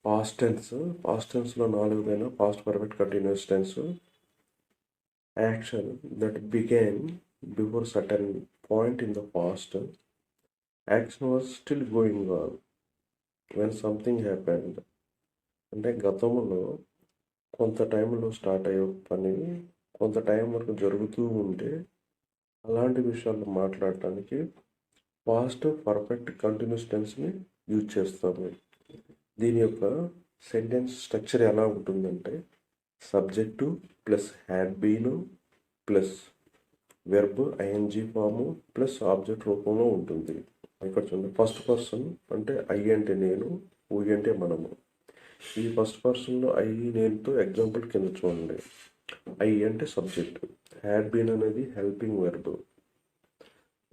Past టెన్స్లో 4 పైన past perfect continuous tense. Action that began before certain point in the past. Action was still going on when something happened. అంటే గతంలో కొంత టైంలో start అయ్యే పని కొంత టైం వరకు జరుగుతూ ఉంటే అలాంటి విషయాలు మాట్లాడటానికి పాస్ట్ పర్ఫెక్ట్ కంటిన్యూస్ టెన్స్ని యూజ్ చేస్తాము. దీని యొక్క సెంటెన్స్ స్ట్రక్చర్ ఎలా ఉంటుందంటే subject plus had been plus verb ING form plus object రూపంలో ఉంటుంది. ఇక్కడ చూడండి, ఫస్ట్ పర్సన్ అంటే ఐ అంటే నేను, ఊ అంటే మనము. ఈ ఫస్ట్ పర్సన్లో ఐ నేనుతో ఎగ్జాంపుల్ కింద చూడండి. ఐ అంటే సబ్జెక్ట్, హ్యాడ్ బీన్ అనేది హెల్పింగ్ వెర్బ్,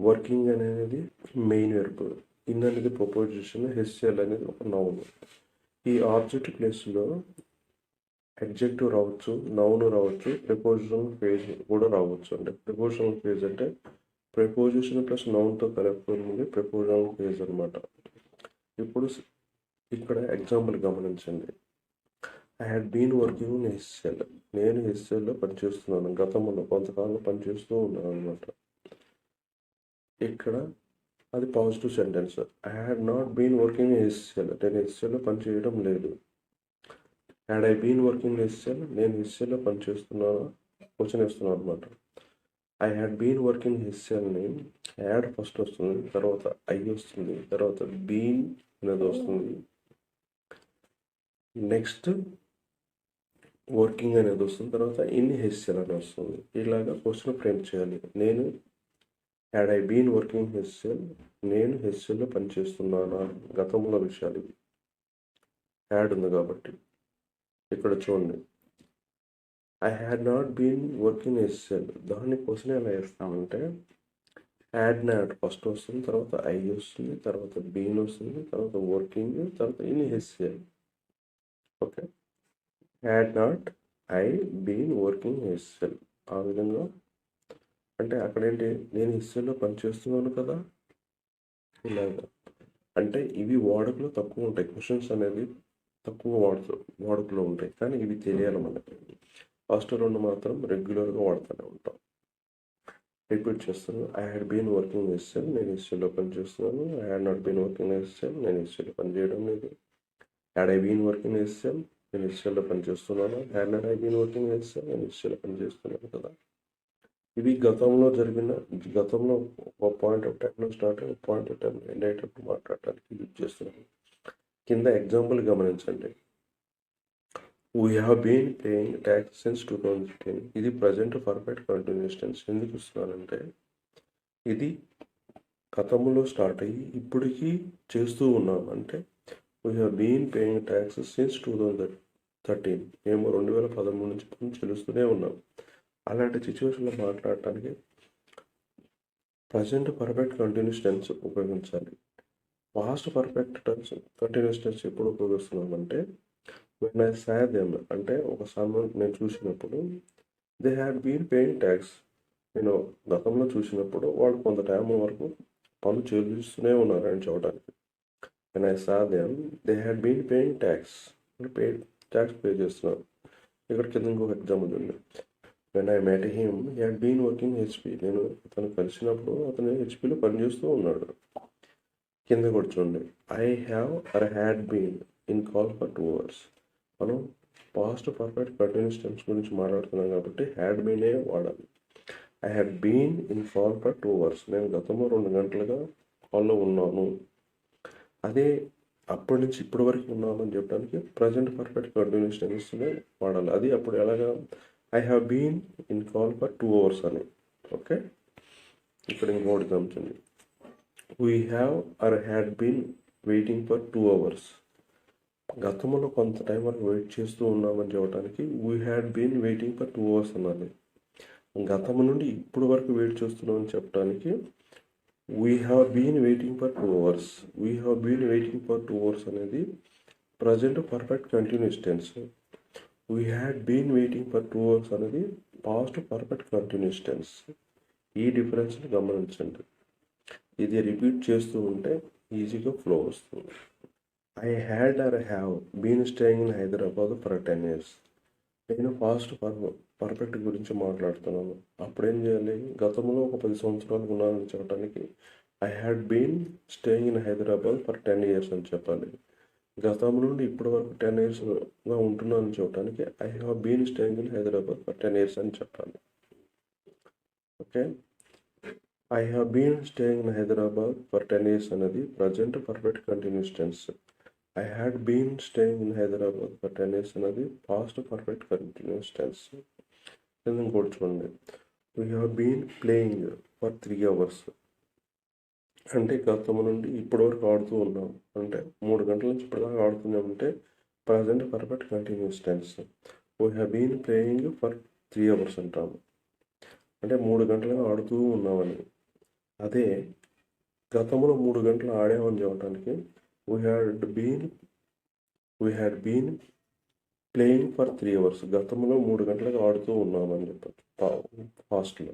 వర్కింగ్ అనేది మెయిన్ వెర్బ్, ఇన్ అనేది ప్రపోజిషన్, హెచ్సిఎల్ అనేది ఒక నౌన్. ఈ ఆబ్జెక్ట్ ప్లేస్లో అడ్జెక్టివ్ రావచ్చు, నౌన్ రావచ్చు, ప్రిపోజిషనల్ ఫేజ్ కూడా రావచ్చు. అంటే ప్రిపోజిషనల్ ఫేజ్ అంటే ప్రిపోజిషన్ ప్లస్ నౌన్తో కలుపుతుంది ప్రిపోజిషనల్ ఫేజ్ అనమాట. ఇప్పుడు ఇక్కడ ఎగ్జాంపుల్ గమనించండి. I had been working in HCL. నేను హెచ్సిఎల్లో పనిచేస్తున్నాను, గతంలో కొంతకాలం పనిచేస్తూ ఉన్నాను అనమాట. ఇక్కడ అది positive sentence. I had not been working in HCL. నేను హెచ్సిఎల్లో పనిచేయడం లేదు. Had I been working in HCL. నేను హెచ్సిఎల్లో పనిచేస్తున్నాను క్వశ్చన్ ఇస్తున్నాను అనమాట. ఐ హ్యాడ్ బీన్ వర్కింగ్ హెచ్సిఎల్ని హ్యాడ్ ఫస్ట్ వస్తుంది, తర్వాత ఐ వస్తుంది, తర్వాత బీన్ అనేది వస్తుంది, నెక్స్ట్ వర్కింగ్ అనేది వస్తుంది, తర్వాత ఇన్ హెచ్సిఎల్ అని వస్తుంది. ఇలాగా క్వశ్చన్ ఫ్రేమ్ చేయాలి. నేను had I been working HCL, నేను హెచ్సిఎల్లో పనిచేస్తున్నానా, గతంలో విషయాలు ఇవి. హ్యాడ్ ఉంది కాబట్టి. ఇక్కడ చూడండి, I had not been working HCL, దాన్ని క్వశ్చన్ ఎలా వేస్తామంటే హ్యాడ్ నాట్ ఫస్ట్ వస్తుంది, తర్వాత ఐ వస్తుంది, తర్వాత బీన్ వస్తుంది, తర్వాత వర్కింగ్, తర్వాత in HCL. Okay, had not I been working HCL. ఆ విధంగా అంటే అక్కడ ఏంటి, నేను హెచ్సిఎల్లో పనిచేస్తున్నాను కదా, ఇలాగా. అంటే ఇవి వాడుకలో తక్కువ ఉంటాయి, క్వశ్చన్స్ అనేది తక్కువ వాడుకలో ఉంటాయి, కానీ ఇవి తెలియాలి మనకి. ఫస్ట్ రెండు మాత్రం రెగ్యులర్గా వాడుతూనే ఉంటాం. రిపీట్ చేస్తాను. I had been working HCL, నేను హెచ్సిఎల్లో పనిచేస్తున్నాను. I had not been working HCL, నేను హెచ్సిఎల్లో పనిచేయడం లేదు. Had I been working HCL, నేను హెచ్సిఎల్లో పనిచేస్తున్నాను. Had not I been working HCL, నేను హెచ్సిఎల్లో పనిచేస్తున్నాను కదా. ఇవి గతంలో ఒక పాయింట్ ఆఫ్ టైంలో స్టార్ట్ అయ్యి పాయింట్ ఆఫ్ టైం ఎండ్ అయ్యేటప్పుడు మాట్లాడటానికి యూజ్ చేస్తున్నాను. కింద ఎగ్జాంపుల్ గమనించండి. We have been paying tax since 2010. ఇది ప్రజెంట్ పర్ఫెక్ట్ కంటిన్యూస్ టెన్స్. ఎందుకు ఇస్తున్నానంటే ఇది గతంలో స్టార్ట్ అయ్యి ఇప్పటికీ చేస్తూ ఉన్నాం. అంటే we have been paying tax since 2013. మేము 2013 నుంచి పని చెల్లిస్తూనే ఉన్నాం. అలాంటి సిచ్యువేషన్లో మాట్లాడటానికి ప్రజెంట్ పర్ఫెక్ట్ కంటిన్యూస్ టెన్స్ ఉపయోగించాలి. Past perfect tense continuous tense ఎప్పుడు ఉపయోగిస్తున్నామంటే వెన్ ఐ సా దెమ్, అంటే ఒక సమయం నేను చూసినప్పుడు, they had been paying tax, నేను గతంలో చూసినప్పుడు వాళ్ళు కొంత టైం వరకు పనులు చెల్లిస్తూనే ఉన్నారు అని చెప్పడానికి. When I saw them they had been paying tax, tax pay చేస్తున్నారు. ఇక్కడ కింద ఇంకొక ఎగ్జాంపుల్ ఉంది. When I met him he had been working HP. నేను అతను కలిసినప్పుడు అతను హెచ్పిలో పనిచేస్తూ ఉన్నాడు. కింద కూడా చూడండి, I have or had been in call for 2 hours. మనం పాస్ట్ పర్ఫెక్ట్ కంటిన్యూస్ టెన్స్ గురించి మాట్లాడుతున్నాం కాబట్టి హ్యాడ్ బీనే వాడాలి. I had been in call for 2 hours. నేను గతంలో 2 గంటలుగా కాల్లో ఉన్నాను. అదే అప్పటి నుంచి ఇప్పటి వరకు ఉన్నామని చెప్పడానికి ప్రజెంట్ పర్ఫెక్ట్ కంటిన్యూస్ టెన్స్నే వాడాలి. అది అప్పుడు ఎలాగా, I have been in call for 2 hours అని. ఓకే, ఇక్కడ ఇంకోటి గమనించండి. We have or had been waiting for 2 hours. గతంలో కొంత టైం వరకు వెయిట్ చేస్తూ ఉన్నామని చెప్పడానికి we had been waiting for 2 hours అనాలి. గతం నుండి ఇప్పుడు వరకు వెయిట్ చేస్తున్నామని చెప్పడానికి we have been waiting for 2 hours. We have been waiting for 2 hours అనేది present perfect continuous tense. We had been waiting for 2 hours అనేది పాస్ట్ పర్ఫెక్ట్ కంటిన్యూస్ టెన్స్. ఈ డిఫరెన్స్ని గమనించండి. ఇది రిపీట్ చేస్తూ ఉంటే ఈజీగా ఫ్లో వస్తుంది. I had or have been staying in Hyderabad for 10 years. నేను పర్ఫెక్ట్ గురించి మాట్లాడుతున్నాను. అప్పుడేం చేయాలి? గతంలో ఒక 10 సంవత్సరాలు ఉన్నానని చెప్పడానికి I had been staying in Hyderabad for 10 years అని చెప్పాలి. గతం నుండి ఇప్పటి వరకు 10 yearsగా ఉంటున్నానని చెప్పడానికి I have been staying in Hyderabad for 10 years అని చెప్పాలి. Okay, I have been staying in Hyderabad for 10 years అనేది present perfect continuous tense. I had been staying in Hyderabad for 10 years అనేది పాస్ట్ పర్ఫెక్ట్ కంటిన్యూస్ టెన్స్. ఇంకోటి చూడండి, we have been playing for 3 hours అంటే గతం నుండి ఇప్పటి వరకు ఆడుతూ ఉన్నాం. అంటే 3 గంటల నుంచి ఇప్పటిదాకా ఆడుతున్నామంటే present perfect continuous tense. We have been playing for 3 hours అంటాము, అంటే 3 గంటలుగా ఆడుతూ ఉన్నామని. అదే గతంలో 3 గంటలు ఆడామని చెప్పడానికి we had been playing for 3 hours గతంలో 3 గంటలుగా ఆడుతూ ఉన్నామని చెప్పచ్చు పాస్ట్లో.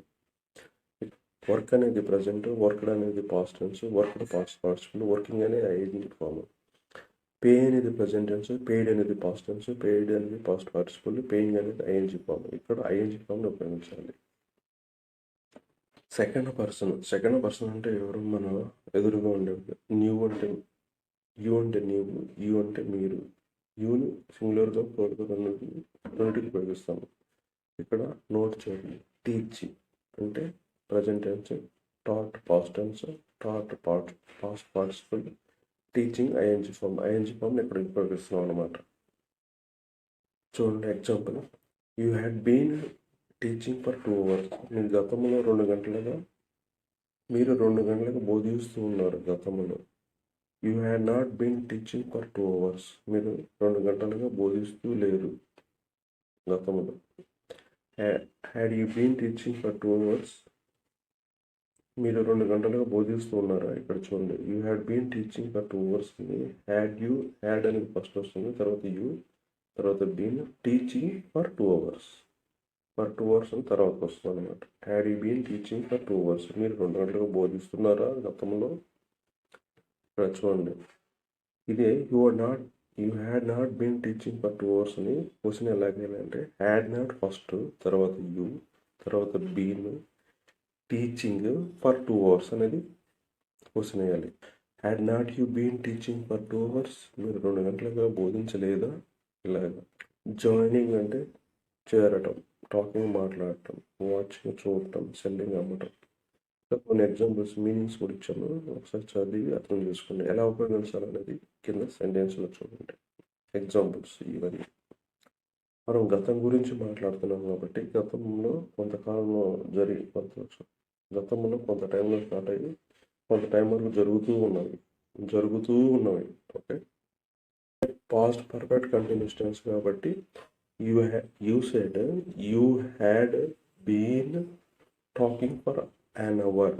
వర్క్ అనేది ప్రజెంట్, వర్క్డ్ అనేది past tense, worked past participle, working అనేది ఐఎన్జీ ఫామ్. పే అనేది ప్రజెంట్ టెన్స్, పెయిడ్ అనేది పాస్ట్ టెన్స్, పెయిడ్ అనేది పాస్ట్ పార్టిసిపుల్, పేయింగ్ అనేది ఐఎన్జీ ఫామ్. ఇక్కడ ఐఎన్జీ ఫామ్ని ఉపయోగించాలి. సెకండ్ పర్సన్ అంటే ఎవరు? మన ఎదురుగా ఉండేది. యూ అంటే నీవు, యూ అంటే మీరు. యూని సింగులర్గా ప్లూరల్గా రెండింటికి ఉపయోగిస్తాము. ఇక్కడ నోట్ చేయండి. టీచ్ అంటే present tense, taught past tense, taught past participle, teaching ING ఫామ్ని ఇక్కడ ఉపయోగిస్తున్నాం అన్నమాట. చూడండి example, you had been teaching for 2 hours. మీరు గతంలో 2 గంటలుగా బోధిస్తూ ఉన్నారు. గతంలో you had not been teaching for 2 hours. మీరు 2 గంటలుగా బోధిస్తూ లేరు గతంలో. Had you been teaching for 2 hours. మీరు 2 గంటలుగా బోధిస్తూ ఉన్నారా? ఇక్కడ చూడండి, you had been teaching for 2 hours. Had అనేది ఫస్ట్ వస్తుంది, తర్వాత తర్వాత బీన్, టీచింగ్ ఫర్ 2 hours అని తర్వాత వస్తుంది అనమాట. Had you been teaching for 2 hours. మీరు 2 గంటలుగా బోధిస్తున్నారా గతంలో? ఇక్కడ చూడండి, ఇదే you had not been teaching for 2 hours అని క్వశ్చన్ ఎలాగైనా హ్యాడ్ నాట్ ఫస్ట్, తర్వాత తర్వాత బీన్, టీచింగ్ ఫర్ 2 hours అనేది క్వశ్చన్ వేయాలి. Had not you been teaching for 2 hours. మీరు 2 గంటలుగా బోధించలేదా? ఇలాగా. జాయినింగ్ అంటే చేరటం, టాకింగ్ మాట్లాడటం, వాచింగ్ చూడటం, సెల్లింగ్ అమ్మటం. కొన్ని ఎగ్జాంపుల్స్, మీనింగ్స్ కూడా ఇచ్చాను, ఒకసారి చదివి అర్థం చేసుకోండి. ఎలా ఉపయోగించాలనేది కింద సెంటెన్స్లో చూడండి. ఎగ్జాంపుల్స్ ఇవన్నీ. మనం గతం గురించి మాట్లాడుతున్నాం కాబట్టి గతంలో కొంతకాలంలో గతంలో కొంత టైంలో స్టార్ట్ అయ్యి కొంత టైం వరకు జరుగుతూ ఉన్నవి. Okay, past perfect continuous tense కాబట్టి you said you had been talking for an hour.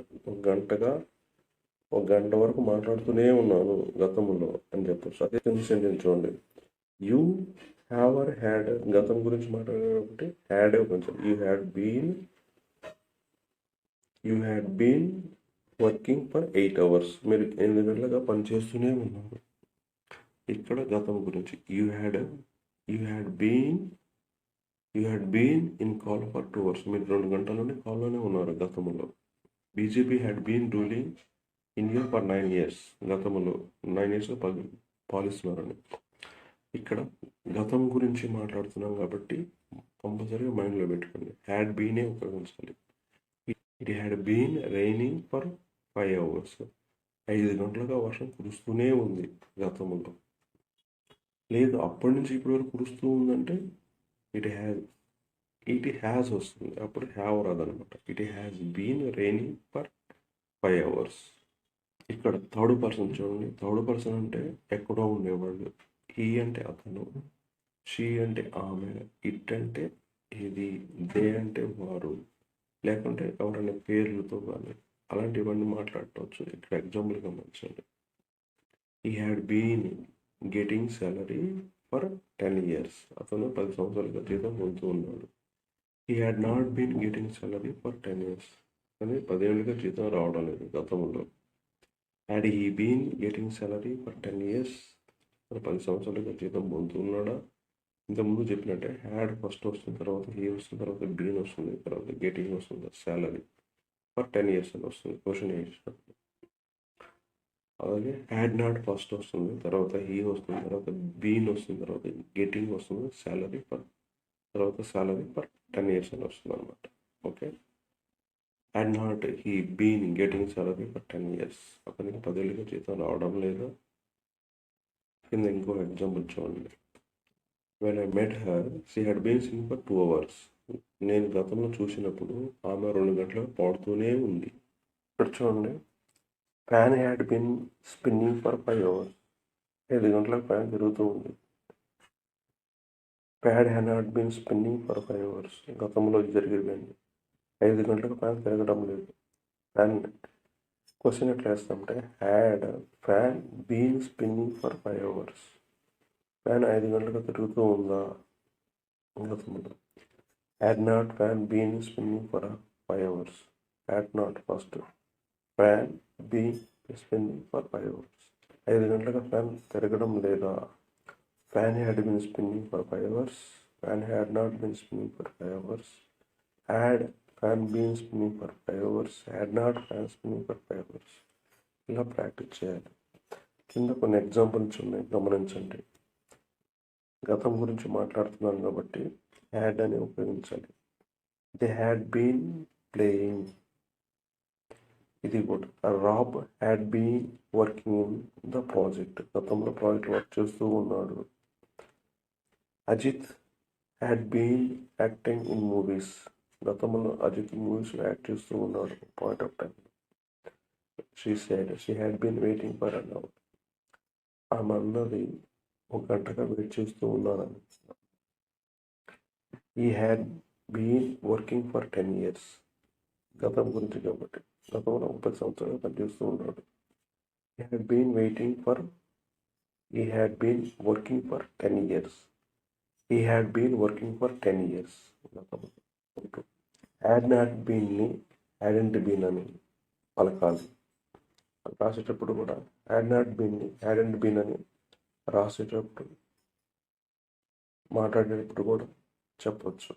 ఒక గంట వరకు మాట్లాడుతూనే ఉన్నాను గతంలో అని చెప్పచ్చు. అదే సెంటెన్స్ చూడండి, యూ హ్యాడ్ గతం గురించి మాట్లాడేటప్పుడు హ్యాడ్ కొంచెం. You had been working for 8 hours. మీరు 8 గంటలుగా పనిచేస్తూనే ఉన్నారు. ఇక్కడ గతం గురించి you had been in call for 2 hours. మీరు 2 గంటల నుండి కాల్లోనే ఉన్నారు గతంలో. BJP had been ruling India for 9 years. గతంలో 9 years పాలిస్తున్నారని. ఇక్కడ గతం గురించి మాట్లాడుతున్నాం కాబట్టి కంపల్సరీగా మైండ్లో పెట్టుకోండి, హ్యాడ్ బీనే ఉపయోగించాలి. It had been raining for 5 hours. 5 గంటలుగా వర్షం కురుస్తూనే ఉంది గతంలో. లేదు అప్పటి నుంచి ఇప్పటి వరకు కురుస్తూ ఉందంటే ఇట్ హ్యాస్ వస్తుంది, అప్పుడు హ్యావ్ రాదనమాట. It has been raining for 5 hours. ఇక్కడ థర్డ్ పర్సన్ చూడండి. థర్డ్ పర్సన్ అంటే ఎక్కడో ఉండేవాళ్ళు. హీ అంటే అతను, షీ అంటే ఆమె, ఇట్ అంటే ఇది, దే అంటే వారు, లేకుంటే ఎవరైనా పేర్లతో కానీ అలాంటివన్నీ మాట్లాడవచ్చు. ఇక్కడ ఎగ్జాంపుల్ గమనించండి. He had been getting salary for 10 years. అతను 10 సంవత్సరాలుగా జీతం పొందుతూ ఉన్నాడు. He had not been getting salary for 10 years. కానీ 10 ఏళ్ళుగా జీతం రావడం లేదు గతంలో. Had he been getting salary for 10 years. మరి 10 సంవత్సరాలుగా జీతం పొందుతున్నాడా? ఇంతకుముందు చెప్పినట్టే హ్యాడ్ ఫస్ట్ వస్తుంది, తర్వాత హీ వస్తుంది, తర్వాత బీన్ వస్తుంది, తర్వాత గెటింగ్ వస్తుంది, శాలరీ ఫర్ 10 years అని వస్తుంది క్వశ్చన్ వేసినప్పుడు. అలాగే హ్యాడ్ నాట్ ఫస్ట్ వస్తుంది, తర్వాత హీ వస్తుంది, తర్వాత బీన్ వస్తుంది, తర్వాత గెటింగ్ వస్తుంది, శాలరీ ఫర్ 10 years అని వస్తుంది అనమాట. Okay, had not he been getting salary for 10 years. అతనికి 10 ఏళ్ళుగా జీతం రావడం లేదా. కింద ఇంకో ఎగ్జాంపుల్ చూడండి. When I met her she had been sing for 2 hours. నేను గతంలో చూసినప్పుడు ఆమె 2 గంటలకు పాడుతూనే ఉంది. ఇక్కడ చూడండి, fan had been spinning for 5 hours. 5 గంటలకు ఫ్యాన్ తిరుగుతూ ఉంది. Pad had not been spinning for 5 hours. గతంలో ఇది జరిగేదండి. 5 గంటలకు ఫ్యాన్ తిరగడం లేదు. ఫ్యాన్ క్వశ్చన్ ఎట్లా వేస్తామంటే had fan been spinning for 5 hours. Fan 5 గంటలకు తిరుగుతూ ఉందా గతంలో. Had not fan been spinning for 5 hours. Had not first, fan been spinning for 5 hours. 5 గంటలకు ఫ్యాన్ తిరగడం లేదా. Fan had been spinning for 5 hours. Fan had not been spinning for 5 hours. Had fan been spinning for 5 hours. Had not fan spinning for 5 hours. ఇలా practice చేయాలి. కింద కొన్ని examples ఉన్నాయి, గమనించండి. గతం గురించి మాట్లాడుతున్నాను కాబట్టి హ్యాడ్ అని ఉపయోగించాలి. They had been playing. ఇది కూడా Rob had been working in the project. గతంలో ప్రాజెక్ట్ వర్క్ చేస్తూ ఉన్నాడు. Ajith had been acting in movies. గతంలో అజిత్ మూవీస్ యాక్ట్ చేస్తూ ఉన్నాడు point of time. She said she had been waiting for an hour. ఆమె అన్నది 1 గంటగా వెయిట్ చేస్తూ ఉన్నానని. ఈ had been working for 10 years. గతం గురించి కాబట్టి గతంలో 30 సంవత్సరాలు పనిచేస్తూ ఉన్నాడు. He had been working for 10 years. He had been working for 10 years. Had not బీన్ని హ్యాడెంట్ బీన్ అని పలకాలి. రాసేటప్పుడు కూడా హ్యాడ్ నాట్ బీన్ని హ్యాడెంట్ బీన్ అని రాసేటప్పుడు, మాట్లాడేటప్పుడు కూడా చెప్పచ్చు.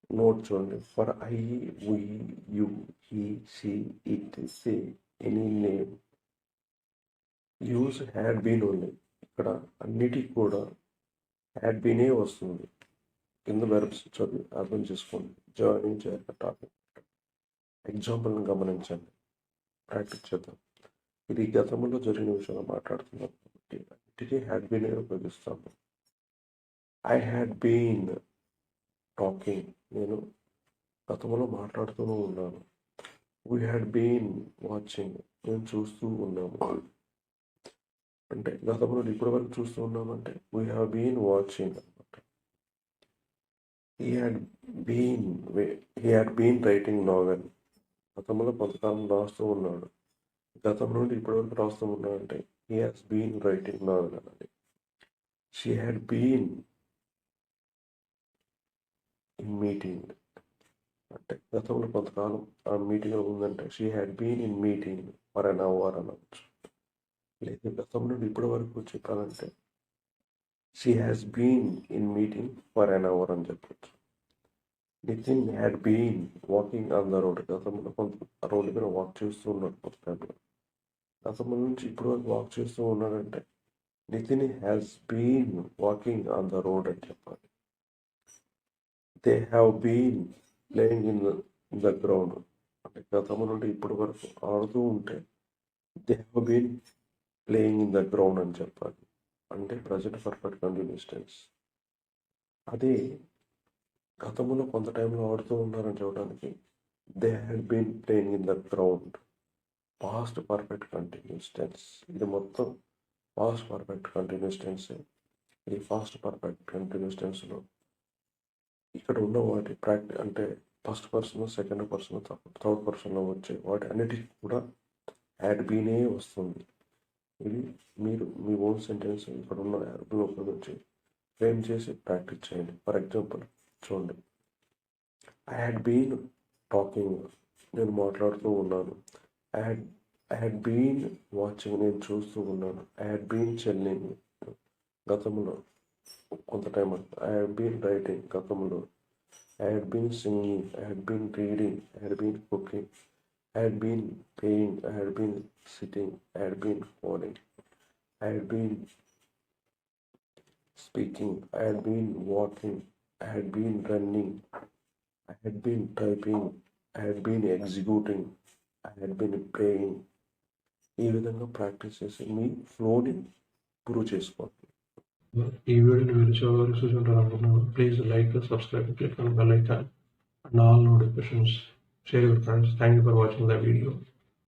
నోట్ చూడండి. For I, we, you, he, she, it, say, any name use had been only. ఇక్కడ అన్నిటికీ కూడా హ్యాడ్ బీనే వస్తుంది. కింద వెర్బ్స్ చదివి అర్థం చేసుకోండి. జాయినింగ్ చేయాలి టాపిక్. ఎగ్జాంపుల్ని గమనించండి, ప్రాక్టీస్ చేద్దాం. ఇది గతంలో జరిగిన విషయంలో మాట్లాడుతున్నాం కాబట్టి అన్నిటికీ హ్యాడ్ బీనే ఉపయోగిస్తాము. I had been talking. నేను గతంలో మాట్లాడుతూనే ఉన్నాను. We had been watching. నేను చూస్తూ ఉన్నాము. అంటే గతంలో ఇప్పటి వరకు చూస్తూ ఉన్నామంటే వీ హ్యావ్ బీన్ వాచింగ్ అనమాట. He had been writing novel. గతంలో కొంతకాలం రాస్తూ ఉన్నాడు. గతం నుండి ఇప్పటి వరకు రాస్తూ ఉన్నాడు అంటే he has been writing novel అన్నది. She had been in meeting. అంటే గతంలో కొంతకాలం ఆ మీటింగ్లో ఉందంటే she had been in meeting for an hour అనవచ్చు. లేదు గతం నుండి ఇప్పటి వరకు చెప్పాలంటే she has been in meeting for an hour అని చెప్పచ్చు. Nitin had been walking on the road. గతంలో కొంత రోడ్డు మీద వాక్ చేస్తూ ఉన్నాడు కొంత టైంలో. గతంలో నుంచి ఇప్పటి వరకు వాక్ చేస్తూ ఉన్నాడంటే Nithin has been walking on the road అని చెప్పాలి. They have been playing in the ground. అంటే గతం నుండి ఇప్పటి వరకు ఆడుతూ ఉంటే they have been playing in the ground అని చెప్పాలి. అంటే ప్రజెంట్ పర్ఫెక్ట్ కంటిన్యూస్ టెన్స్. అదే గతంలో కొంత టైంలో ఆడుతూ ఉన్నారని చెప్పడానికి they had been playing in the ground. Past perfect continuous tense. ఇది మొత్తం పాస్ట్ పర్ఫెక్ట్ కంటిన్యూస్ టెన్స్. ఈ పాస్ట్ పర్ఫెక్ట్ కంటిన్యూస్ టెన్స్లో ఇక్కడ ఉన్న వాటి అంటే first person, second person, third పర్సన్లో వచ్చే వాటి అన్నిటికీ కూడా హ్యాడ్ బీనే వస్తుంది. ఇది మీరు మీ ఓన్ సెంటెన్స్ ఇక్కడ ఉన్న యాప్లో ఉపయోగించి ఫ్రేమ్ చేసి ప్రాక్టీస్ చేయండి. ఫర్ ఎగ్జాంపుల్ చూడండి. I had been talking. నేను మాట్లాడుతూ ఉన్నాను. ఐ హ్యాడ్ బీన్ వాచింగ్, నేను చూస్తూ ఉన్నాను. ఐ హ్యాడ్ బీన్ చెల్లింగ్, గతంలో కొంత time. I had been writing, గతంలో. I had been singing, I had been reading, I had been cooking, I had been playing, I had been sitting, I had been falling, I had been speaking, I had been walking, I had been running, I had been typing, I had been executing, I had been playing. ఈ విధంగా practice చేసి మీ ఫ్లోని prove చేసుకోండి. ఈ వీడియోని మీరు చివరి వరకు చూసుకుంటారు అనుకుంటున్నాను. Please like, subscribe, click on bell icon and all notifications. Share your friends. Thank you for watching the video.